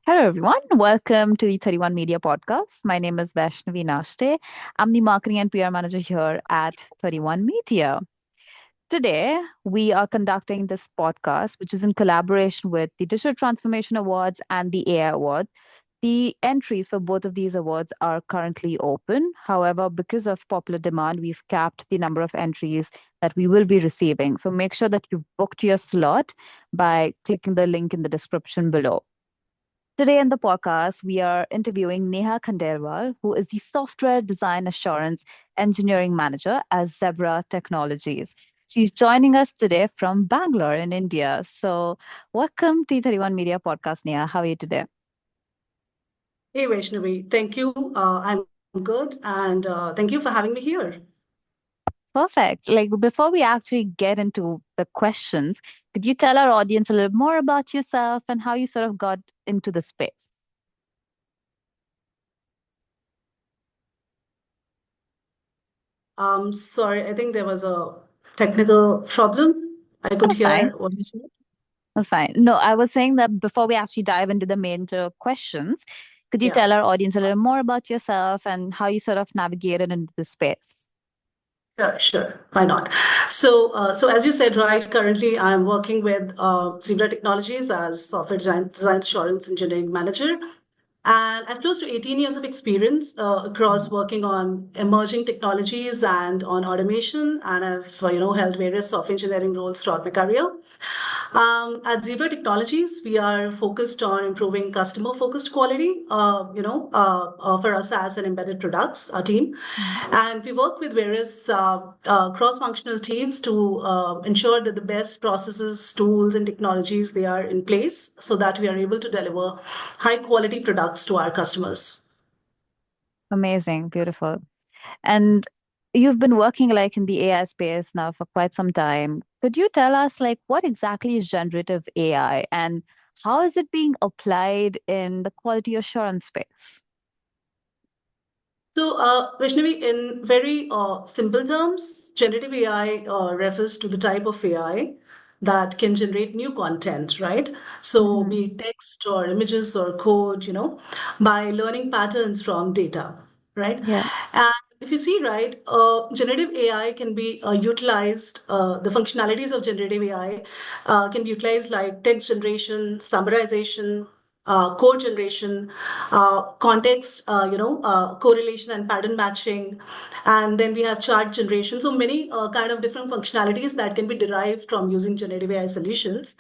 Hello, everyone. Welcome to the 31 Media Podcast. My name is Vaishnavi Nashte. I'm the marketing and PR manager here at 31 Media. Today, we are conducting this podcast, which is in collaboration with the Digital Transformation Awards and the AI Award. The entries for both of these awards are currently open. However, because of popular demand, we've capped the number of entries that we will be receiving. So make sure that you've booked your slot by clicking the link in the description below. Today in the podcast, we are interviewing Neha Khandelwal, who is the Software Design Assurance Engineering Manager at Zebra Technologies. She's joining us today from Bangalore in India. So, welcome to 31 Media Podcast, Neha. How are you today? Hey Vaishnavi, thank you. I'm good and thank you for having me here. Perfect. Like, before we actually get into the questions, could you tell our audience a little more about yourself and how you sort of got into the space? Sorry, I think there was a technical problem. I could That's fine. hear what you said. That's fine. No, I was saying that before we actually dive into the main questions, could you Yeah, tell our audience a little more about yourself and how you sort of navigated into the space? sure. Why not? So as you said, right, currently I'm working with Zebra Technologies as software design assurance engineering manager. And I've close to 18 years of experience across Mhm. working on emerging technologies and on automation. And I've, held various software engineering roles throughout my career. At Zebra Technologies, we are focused on improving customer-focused quality, for our SaaS and embedded products, our team. Mhm. And we work with various cross-functional teams to ensure that the best processes, tools, and technologies, they are in place so that we are able to deliver high-quality products to our customers. Amazing, beautiful. And you've been working like in the AI space now for quite some time. Could you tell us like what exactly is generative AI and how is it being applied in the quality assurance space? So, Vaishnavi, in very simple terms, generative AI refers to the type of AI that can generate new content, right? So, Hmm. be it text or images or code, by learning patterns from data, right? Yeah, And if you see, right, generative AI can be utilized, the functionalities of generative AI can be utilized like text generation, summarization, code generation, context, correlation and pattern matching, and then we have chart generation. So many kind of different functionalities that can be derived from using generative AI solutions.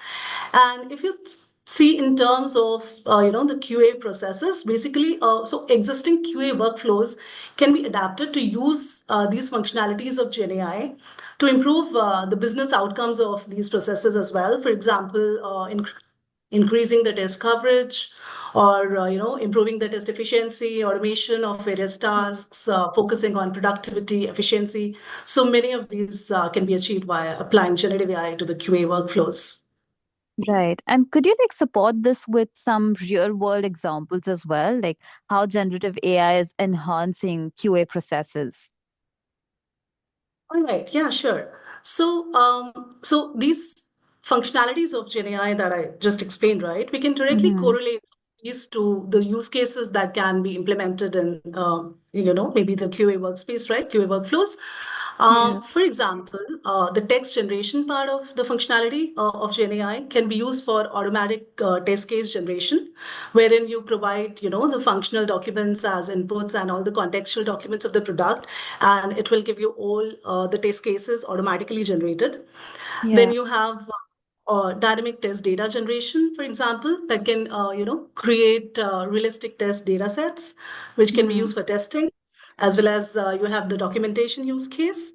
And if you see in terms of the QA processes, basically, so existing QA workflows can be adapted to use these functionalities of Gen AI to improve the business outcomes of these processes as well. For example, increasing the test coverage or improving the test efficiency, automation of various tasks, focusing on productivity, efficiency. So many of these can be achieved by applying generative AI to the QA workflows. right. And could you like support this with some real world examples as well, like how generative AI is enhancing QA processes? All right, yeah, sure. So these functionalities of Gen AI that I just explained, right, we can directly Hmm. correlate these to the use cases that can be implemented in, maybe the QA workspace, right, QA workflows. Yeah, For example, the text generation part of the functionality of Gen AI can be used for automatic test case generation, wherein you provide, the functional documents as inputs and all the contextual documents of the product, and it will give you all the test cases automatically generated. Then yeah, you have dynamic test data generation, for example, that can create realistic test data sets, which can be hmm, used for testing, as well as you have the documentation use case.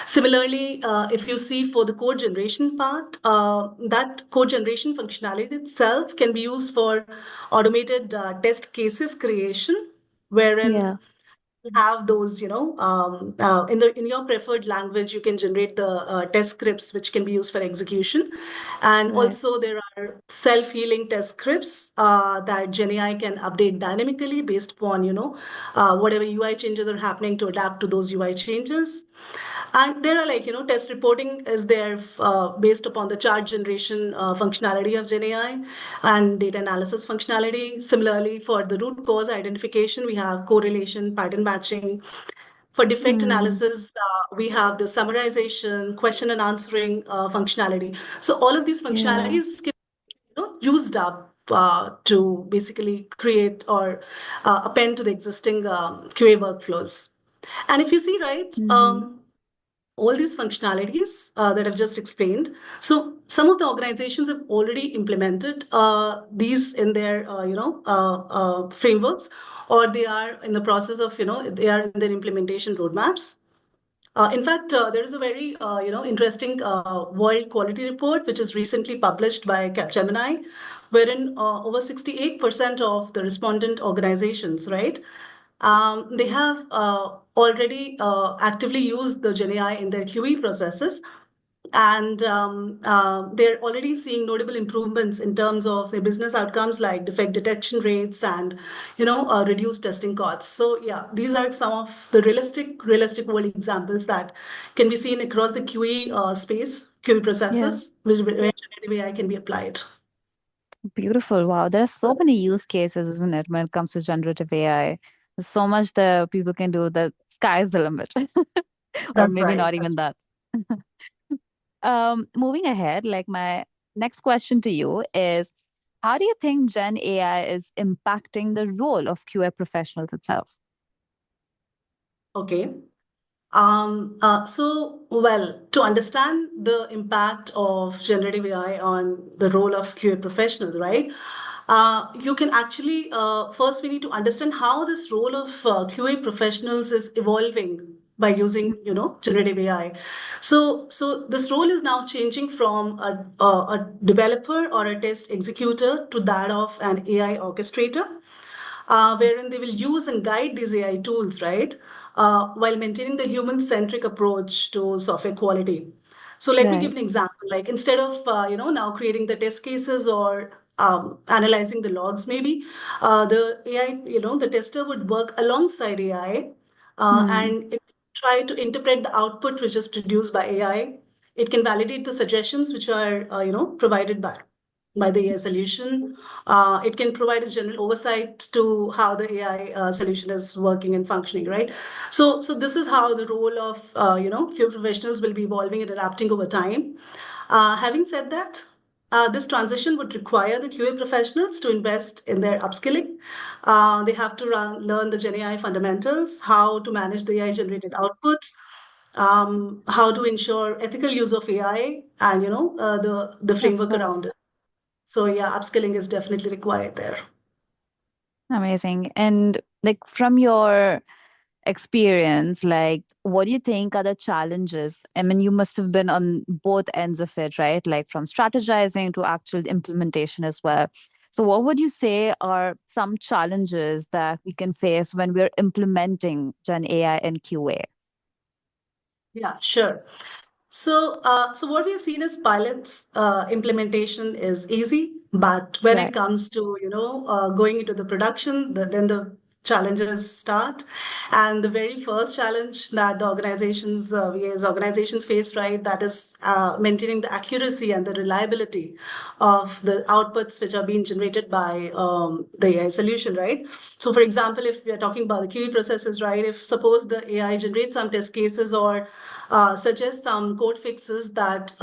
Similarly, if you see for the code generation part, that code generation functionality itself can be used for automated test cases creation, wherein yeah, have those, in your preferred language, you can generate the test scripts which can be used for execution. And right. also there are self-healing test scripts that GenAI can update dynamically based upon, whatever UI changes are happening to adapt to those UI changes. And there are like, test reporting is there based upon the chart generation functionality of Gen AI and data analysis functionality. Similarly, for the root cause identification, we have correlation, pattern matching. For defect Mm, analysis, we have the summarization, question and answering functionality. So all of these yeah. functionalities can used up to basically create or append to the existing QA workflows. And if you see, right, Mm-hmm. all these functionalities that I've just explained. So some of the organizations have already implemented these in their, frameworks, or they are in the process of, they are in their implementation roadmaps. In fact, there is a very interesting world quality report which is recently published by Capgemini, wherein over 68% of the respondent organizations, right, they have already actively used the GenAI in their QE processes, and they're already seeing notable improvements in terms of their business outcomes like defect detection rates and reduced testing costs. So yeah, these are some of the realistic world examples that can be seen across the QE space, QE Yeah. processes, which where generative AI can be applied. Beautiful. Wow. There are so many use cases, isn't it, when it comes to generative AI? There's so much that people can do that sky's the limit. Or That's maybe right. not That's even that. Moving ahead, like my next question to you is, how do you think Gen AI is impacting the role of QA professionals itself? okay. Well, to understand the impact of generative AI on the role of QA professionals, right? You can actually, first, we need to understand how this role of QA professionals is evolving by using, generative AI. So this role is now changing from a developer or a test executor to that of an AI orchestrator, wherein they will use and guide these AI tools, right? While maintaining the human-centric approach to software quality. So let me give an Right. example. Like instead of now creating the test cases or analyzing the logs, maybe the AI, the tester would work alongside AI, Hmm. and it try to interpret the output which is produced by AI. It can validate the suggestions which are provided by the AI solution. It can provide a general oversight to how the AI solution is working and functioning, right? So this is how the role of QA professionals will be evolving and adapting over time. Having said that, this transition would require the QA professionals to invest in their upskilling. They have to learn the Gen AI fundamentals, how to manage the AI generated outputs, how to ensure ethical use of AI, and the Of framework around course. it. So yeah, upskilling is definitely required there. Amazing. And like from your experience, like what do you think are the challenges? I mean, you must have been on both ends of it, right? Like from strategizing to actual implementation as well. So what would you say are some challenges that we can face when we're implementing Gen AI and QA? Yeah, sure. So what we have seen is pilots implementation is easy, but when it Right. comes to going into the production, then the challenges start. And the very first challenge that the we as organizations face, right, that is maintaining the accuracy and the reliability of the outputs which are being generated by the AI solution, right? So, for example, if we are talking about the QE processes, right, if suppose the AI generates some test cases or suggest some code fixes that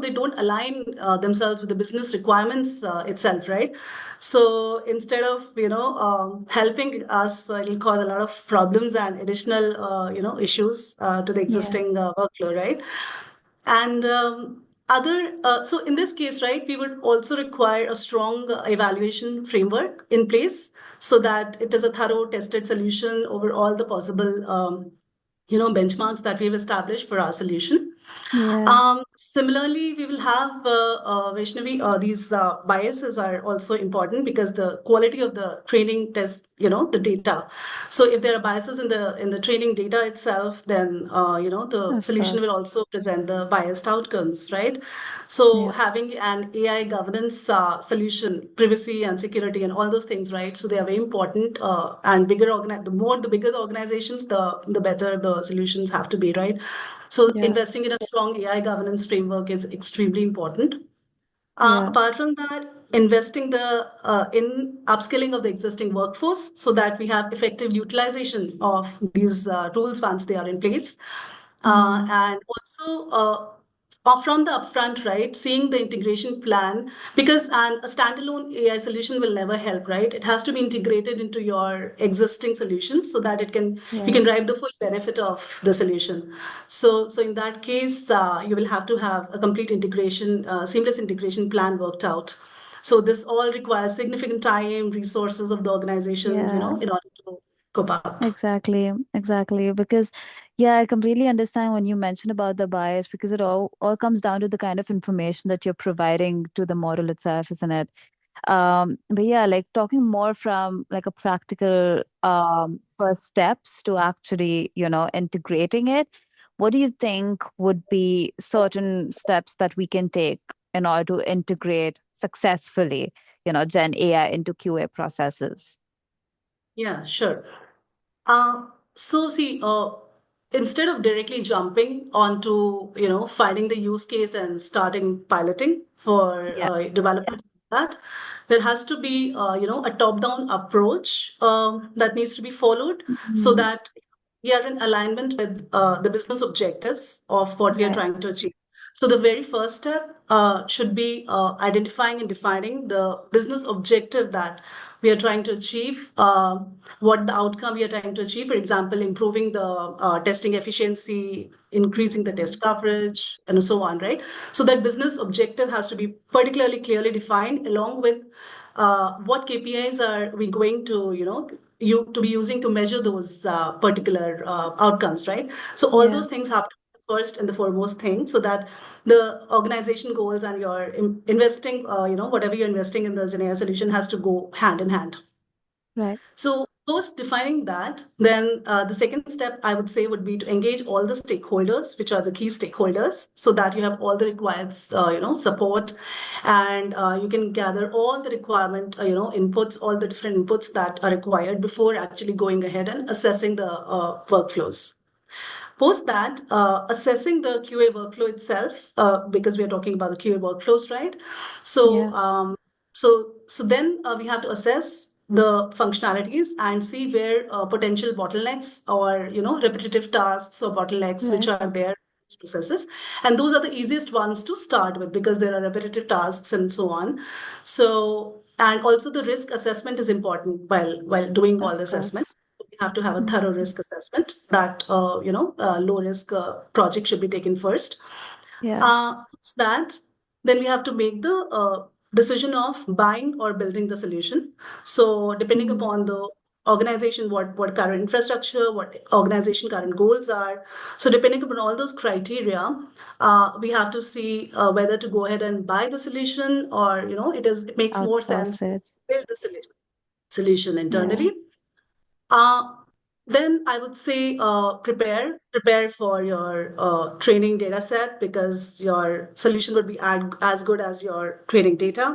they don't align themselves with the business requirements itself, right? So instead of helping us, it'll cause a lot of problems and additional issues to the Yeah. existing workflow, right? And other so in this case, right, we would also require a strong evaluation framework in place so that it is a thorough tested solution over all the possible benchmarks that we've established for our solution. Yeah. Similarly, we will have Vaishnavi. These biases are also important because the quality of the training test, the data. So if there are biases in the training data itself, then the Of solution will course. also present the biased outcomes, right? So Yeah. having an AI governance solution, privacy and security and all those things, right? So they are very important. And the bigger the organizations, the better the solutions have to be, right? So Yeah. investing in a strong AI governance framework is extremely important. Yeah. Apart from that, investing the in upskilling of the existing workforce so that we have effective utilization of these tools once they are in place, Mm. and also from the upfront, right, seeing the integration plan, because a standalone AI solution will never help, right? It has to be integrated into your existing solutions so that you can Right. derive the full benefit of the solution. So in that case, you will have to have a complete integration, seamless integration plan worked out. So this all requires significant time, resources of the organizations, Yeah. in order to cope up. Exactly, exactly. Because, yeah, I completely understand when you mention about the bias, because it all comes down to the kind of information that you're providing to the model itself, isn't it? But yeah, like talking more from like a practical first steps to actually, integrating it. What do you think would be certain steps that we can take in order to integrate successfully, Gen AI into QA processes? Yeah, sure. So see, instead of directly jumping onto, finding the use case and starting piloting for Yeah. development of that, there has to be, a top-down approach that needs to be followed so Mhm. that we are in alignment with the business objectives of what we are Right. trying to achieve. So the very first step should be identifying and defining the business objective that we are trying to achieve, what the outcome we are trying to achieve. For example, improving the testing efficiency, increasing the Mhm. test coverage, and so on, right? So that business objective has to be particularly clearly defined, along with what KPIs are we going to, you to be using to measure those particular outcomes, right? So all Yeah. those things have to be the first and the foremost thing, so that the organization goals and your investing, whatever you're investing in the GenAI solution has to go hand in hand. Right. So post defining that, then the second step I would say would be to engage all the stakeholders, which are the key stakeholders, so that you have all the required, support, and you can gather all the requirement, inputs, all the different inputs that are required before actually going ahead and assessing the workflows. Post that, assessing the QA workflow itself, because we are talking about the QA workflows, right? So, Yeah. then we have to assess the functionalities and see where potential bottlenecks or repetitive tasks or bottlenecks which Right. are there in these processes, and those are the easiest ones to start with because there are repetitive tasks and so on. So, and also the risk assessment is important while doing all the Of assessment. course. We have to have a thorough Mhm. risk assessment that low risk project should be taken first. Yeah. It's that then we have to make the decision of buying or building the solution. So depending Mm. upon the organization, what current infrastructure, what organization current goals are. So depending upon all those criteria, we have to see whether to go ahead and buy the solution, or it makes more Outsource sense to it. build the solution Yeah. internally. Uh, then I would say prepare for your training data set, because your solution would be as good as your training data.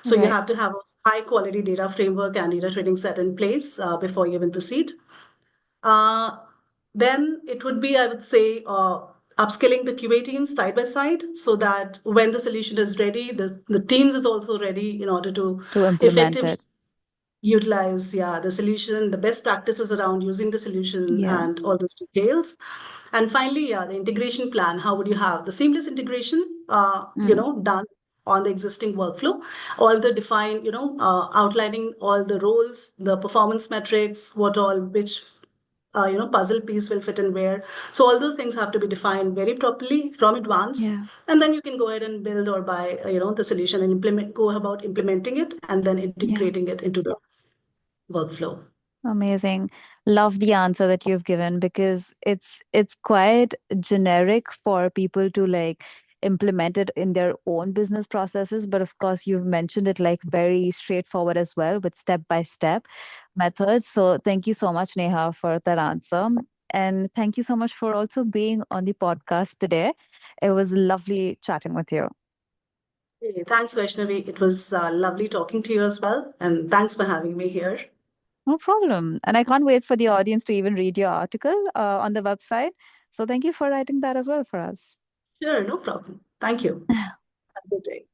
So you Right. have to have a high quality data framework and data training set in place before you even proceed. Uh, then it would be, I would say, upskilling the QA teams side by side, so that when the solution is ready, the teams is also ready in order to To implement effectively it. utilize, yeah, the solution, the best practices around using the solution, Yeah. and all those details. And finally, yeah, the integration plan. How would you have the seamless integration, Mm. done on the existing workflow? All the defined, outlining all the roles, the performance metrics, what all, which puzzle piece will fit in where. So all those things have to be defined very properly from advance, Yeah. and then you can go ahead and build or buy, the solution, and go about implementing it and then Yeah. integrating it into the workflow. Amazing. Love the answer that you've given, because it's quite generic for people to like implement it in their own business processes. But of course, you've mentioned it like very straightforward as well, with step-by-step methods. So thank you so much, Neha, for that answer. And thank you so much for also being on the podcast today. It was lovely chatting with you. Hey, thanks, Vaishnavi. It was lovely talking to you as well, and thanks for having me here. No problem. And I can't wait for the audience to even read your article on the website. So thank you for writing that as well for us. Sure, no problem. Thank you. Have a good day.